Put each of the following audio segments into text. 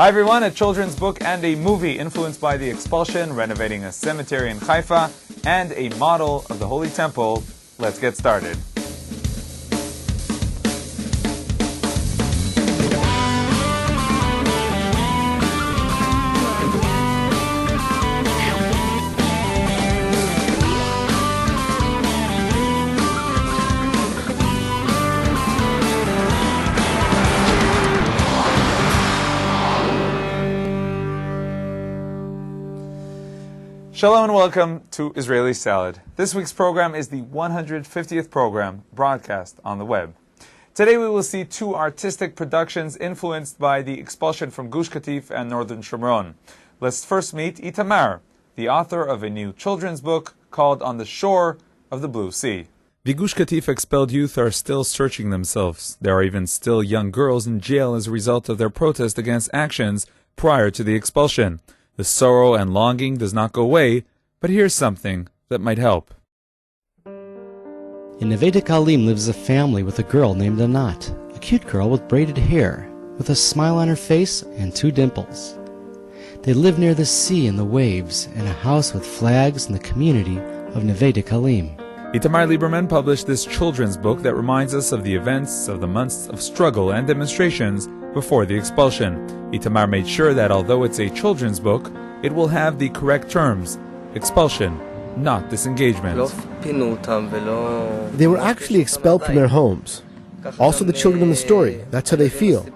Hi everyone, a children's book and a movie influenced by the expulsion, renovating a cemetery in Haifa, and a model of the Holy Temple. Let's get started. Shalom and welcome to Israeli Salad. This week's program is the 150th program broadcast on the web. Today we will see two artistic productions influenced by the expulsion from Gush Katif and Northern Shomron. Let's first meet Itamar, the author of a new children's book called On the Shore of the Blue Sea. The Gush Katif expelled youth are still searching themselves. There are even still young girls in jail as a result of their protest against actions prior to the expulsion. The sorrow and longing does not go away, but here's something that might help. In Neve Dekalim lives a family with a girl named Anat, a cute girl with braided hair, with a smile on her face and two dimples. They live near the sea and the waves, in a house with flags in the community of Neve Dekalim. Itamar Lieberman published this children's book that reminds us of the events of the months of struggle and demonstrations before the expulsion. Itamar made sure that although it's a children's book, it will have the correct terms: expulsion, not disengagement. They were actually expelled from their homes. Also the children in the story, that's how they feel,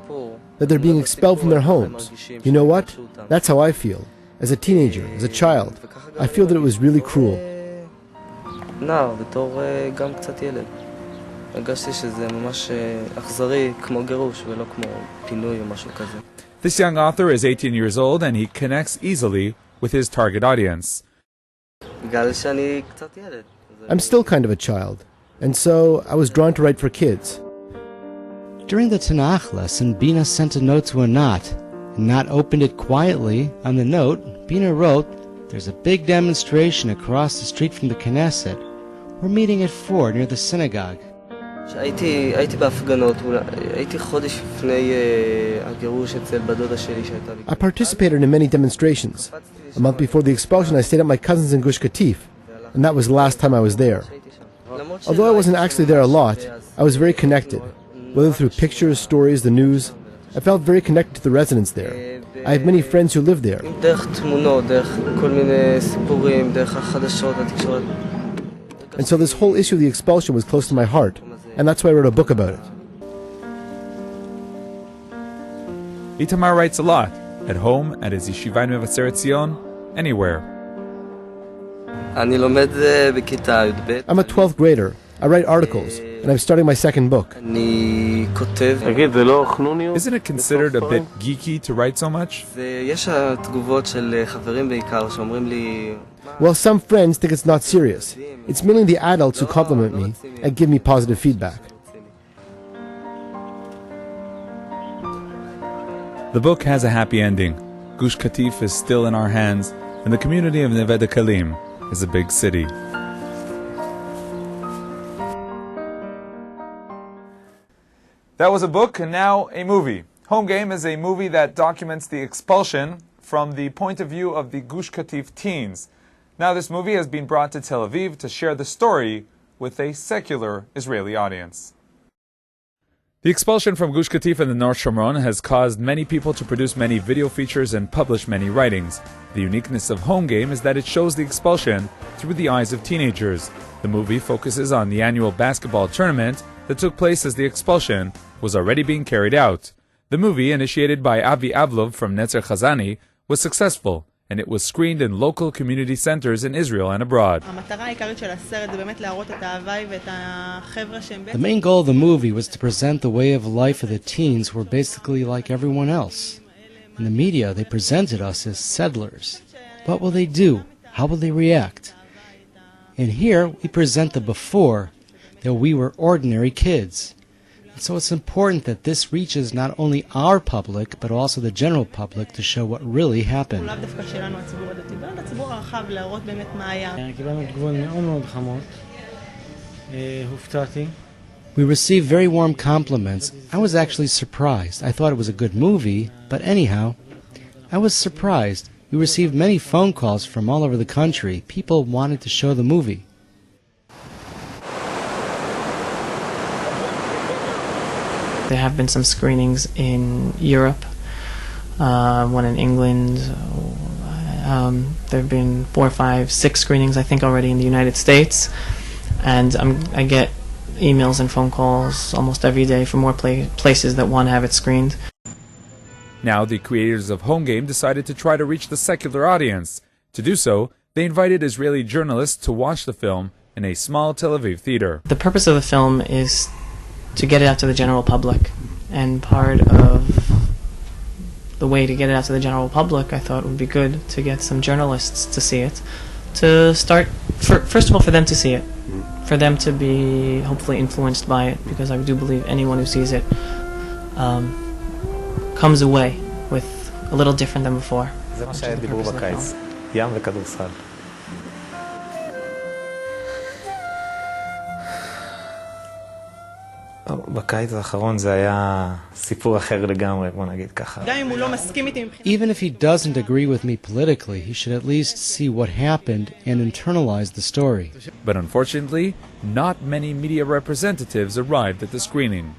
that they're being expelled from their homes. You know what? That's how I feel. As a teenager, as a child, I feel that it was really cruel. This young author is 18 years old and he connects easily with his target audience. I'm still kind of a child, and so I was drawn to write for kids. During the Tanakh lesson, Bina sent a note to Anat. Anat opened it quietly. On the note, Bina wrote, "There's a big demonstration across the street from the Knesset. We're meeting at 4 near the synagogue." I participated in many demonstrations. A month before the expulsion, I stayed at my cousin's in Gush Katif, and that was the last time I was there. Although I wasn't actually there a lot, I was very connected. Whether through pictures, stories, the news, I felt very connected to the residents there. I have many friends who live there. And so this whole issue of the expulsion was close to my heart, and that's why I wrote a book about it. Itamar writes a lot, at home, at his yeshiva in Mevaseret Zion, anywhere. I'm a 12th grader. I write articles, and I'm starting my second book. Isn't it considered a bit geeky to write so much? Well, some friends think it's not serious. It's mainly the adults who compliment me and give me positive feedback. The book has a happy ending. Gush Katif is still in our hands, and the community of Neve Dekalim is a big city. That was a book, and now a movie. Home Game is a movie that documents the expulsion from the point of view of the Gush Katif teens. Now this movie has been brought to Tel Aviv to share the story with a secular Israeli audience. The expulsion from Gush Katif and the North Shomron has caused many people to produce many video features and publish many writings. The uniqueness of Home Game is that it shows the expulsion through the eyes of teenagers. The movie focuses on the annual basketball tournament that took place as the expulsion was already being carried out. The movie, initiated by Avi Avlov from Netzer Chazani, was successful, and it was screened in local community centers in Israel and abroad. The main goal of the movie was to present the way of life of the teens who were basically like everyone else. In the media, they presented us as settlers. What will they do? How will they react? And here, we present the before, that we were ordinary kids. And so it's important that this reaches not only our public, but also the general public to show what really happened. We received very warm compliments. I was actually surprised. I thought it was a good movie, but anyhow, I was surprised. We received many phone calls from all over the country. People wanted to show the movie. There have been some screenings in Europe, one in England. There have been 4, 5, 6 screenings, I think, already in the United States. And I get emails and phone calls almost every day from more places that want to have it screened. Now, the creators of Home Game decided to try to reach the secular audience. To do so, they invited Israeli journalists to watch the film in a small Tel Aviv theater. The purpose of the film is to get it out to the general public, and part of the way to get it out to the general public, I thought would be good to get some journalists to see it, to start, first of all, for them to see it, for them to be hopefully influenced by it, because I do believe anyone who sees it comes away with a little different than before. זה מה שהיה דיבור בקיץ, ים וכדורסל. בקיץ האחרון זה היה סיפור אחר לגמרי, בוא נגיד ככה. Even if he doesn't agree with me politically, he should at least see what happened and internalize the story. But unfortunately, not many media representatives arrived at the screening.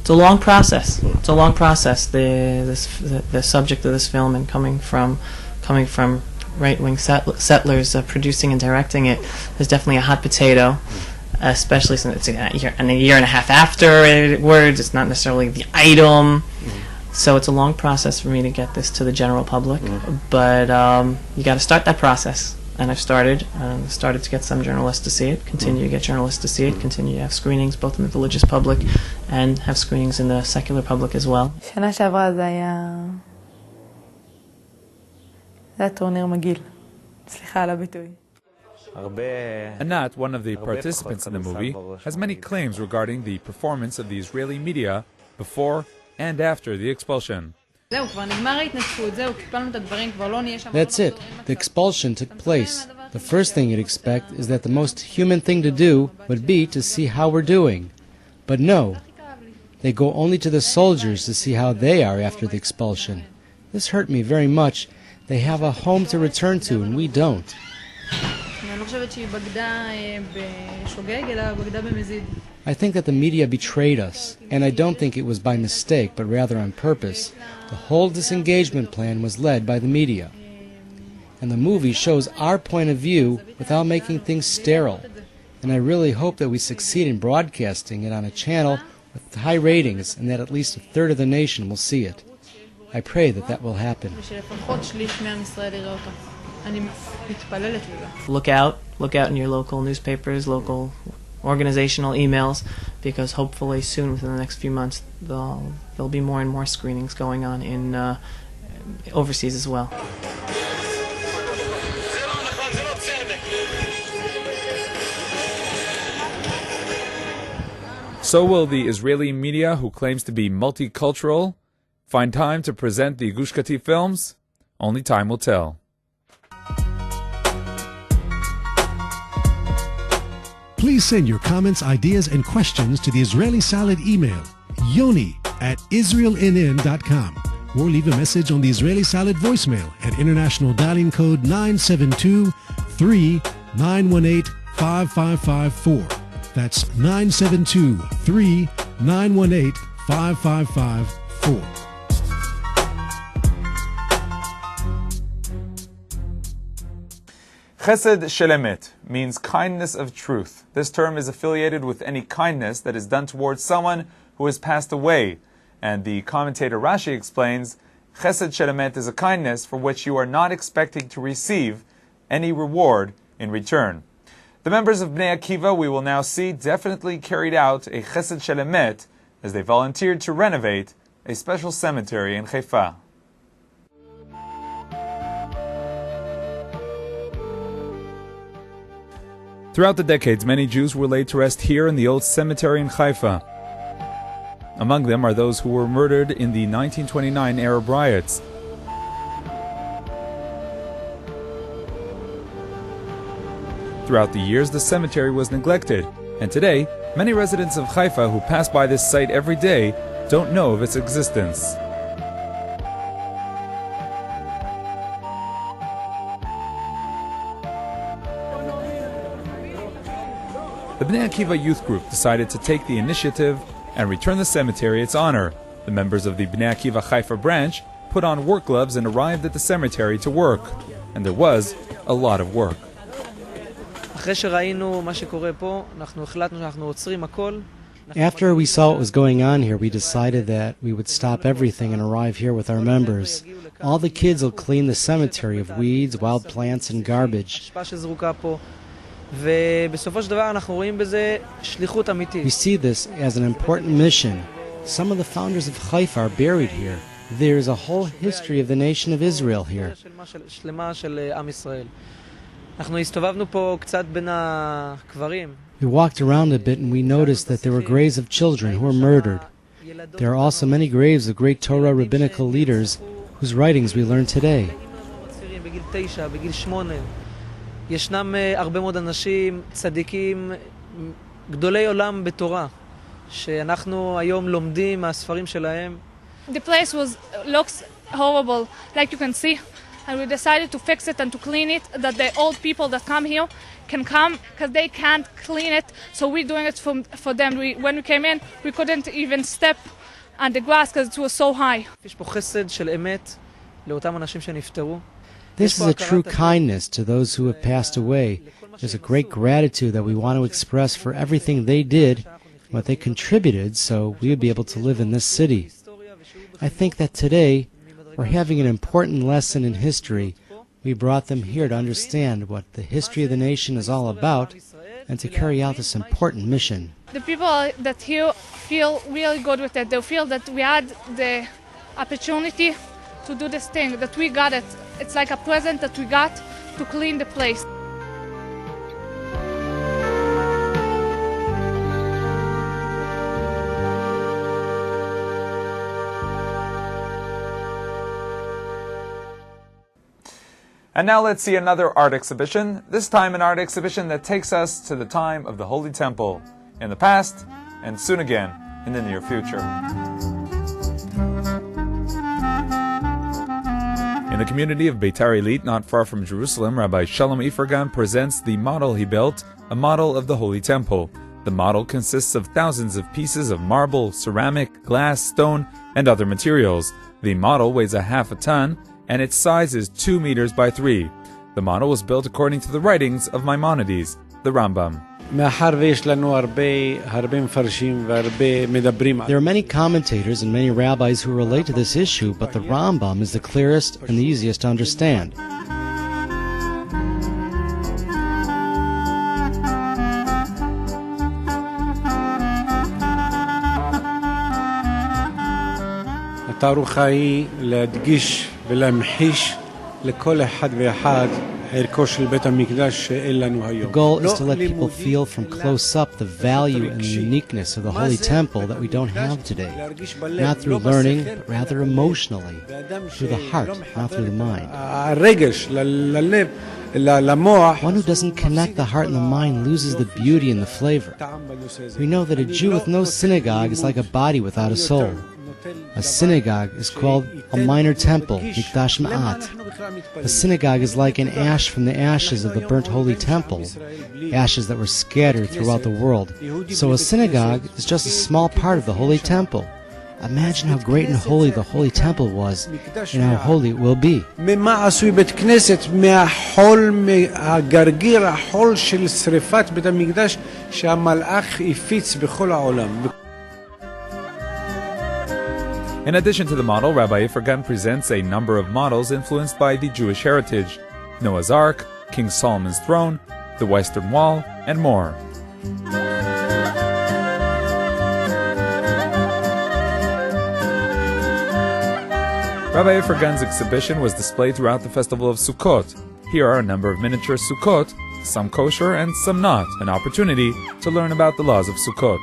It's a long process. It's a long process. The subject of this film, and coming from right-wing settlers producing and directing it, is definitely a hot potato. Especially since it's a year and a half afterwards, it's not necessarily the item. So it's a long process for me to get this to the general public. But you got to start that process, and I've started to get some journalists to see it, continue to get journalists to see it, continue to have screenings both in the religious public and have screenings in the secular public as well. שנה שעברה זה היה טורניר מגעיל. סליחה על הביטוי. Anat, one of the participants in the movie, has many claims regarding the performance of the Israeli media before and after the expulsion. That's it. The expulsion took place. The first thing you'd expect is that the most human thing to do would be to see how we're doing. But no, they go only to the soldiers to see how they are after the expulsion. This hurt me very much. They have a home to return to, and we don't. I think that the media betrayed us, and I don't think it was by mistake, but rather on purpose. The whole disengagement plan was led by the media. And the movie shows our point of view without making things sterile. And I really hope that we succeed in broadcasting it on a channel with high ratings, and that at least a third of the nation will see it. I pray that that will happen. Look out in your local newspapers, local organizational emails, because hopefully soon, within the next few months, there'll be more and more screenings going on in overseas as well. So will the Israeli media, who claims to be multicultural, find time to present the Gush Katif films? Only time will tell. Please send your comments, ideas, and questions to the Israeli Salad email, yoni@israelnn.com, or leave a message on the Israeli Salad voicemail at international dialing code 972-3918-5554. That's 972-3918-5554. Chesed shel emet means kindness of truth. This term is affiliated with any kindness that is done towards someone who has passed away. And the commentator Rashi explains, Chesed shel emet is a kindness for which you are not expecting to receive any reward in return. The members of Bnei Akiva, we will now see, definitely carried out a Chesed shel emet as they volunteered to renovate a special cemetery in Haifa. Throughout the decades, many Jews were laid to rest here in the old cemetery in Haifa. Among them are those who were murdered in the 1929 Arab riots. Throughout the years, the cemetery was neglected, and today, many residents of Haifa who pass by this site every day don't know of its existence. the Bnei Akiva youth group decided to take the initiative and return the cemetery its honor. The members of the Bnei Akiva Haifa branch put on work gloves and arrived at the cemetery to work. And there was a lot of work. After we saw what was going on here, we decided that we would stop everything and arrive here with our members. All the kids will clean the cemetery of weeds, wild plants, and garbage. We see this as an important mission. Some of the founders of Haifa are buried here. There is a whole history of the nation of Israel here. We walked around a bit and we noticed that there were graves of children who were murdered. There are also many graves of great Torah rabbinical leaders whose writings we learn today. ישנם הרבה מאוד אנשים צדיקים גדולי עולם בתורה שאנחנו היום לומדים מהספרים שלהם. The place looks horrible, like you can see, and we decided to fix it and to clean it, that the old people that come here can come because they can't clean it, so we're doing it for them. When we came in, we couldn't even step on the grass because it was so high. יש פה חסד של אמת לאותם אנשים שנפטרו. This is a true kindness to those who have passed away. There's a great gratitude that we want to express for everything they did, what they contributed, so we would be able to live in this city. I think that today we're having an important lesson in history. We brought them here to understand what the history of the nation is all about and to carry out this important mission. The people that here feel really good with it. They feel that we had the opportunity to do this thing, that we got it. It's like a present that we got to clean the place. And now let's see another art exhibition, this time an art exhibition that takes us to the time of the Holy Temple, in the past, and soon again, in the near future. In the community of Beitar Illit, not far from Jerusalem, Rabbi Shalom Ifergan presents the model he built, a model of the Holy Temple. The model consists of thousands of pieces of marble, ceramic, glass, stone, and other materials. The model weighs a half a ton, and its size is 2 meters by 3. The model was built according to the writings of Maimonides, the Rambam. There are many commentators and many rabbis who relate to this issue, but the Rambam is the clearest and the easiest to understand. The goal is to let people feel from close up the value and the uniqueness of the Holy Temple that we don't have today. Not through learning, but rather emotionally, through the heart, not through the mind. One who doesn't connect the heart and the mind loses the beauty and the flavor. We know that a Jew with no synagogue is like a body without a soul. A synagogue is called a minor temple, Mikdash Ma'at. A synagogue is like an ash from the ashes of the burnt holy temple, ashes that were scattered throughout the world. So a synagogue is just a small part of the holy temple. Imagine how great and holy the holy temple was, and how holy it will be. In addition to the model, Rabbi Ifergan presents a number of models influenced by the Jewish heritage: Noah's Ark, King Solomon's throne, the Western Wall, and more. Rabbi Ifergan's exhibition was displayed throughout the festival of Sukkot. Here are a number of miniature Sukkot, some kosher and some not, an opportunity to learn about the laws of Sukkot.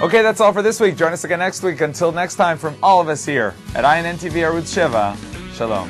Okay, that's all for this week. Join us again next week. Until next time, from all of us here at INN TV Arutz Sheva, Shalom.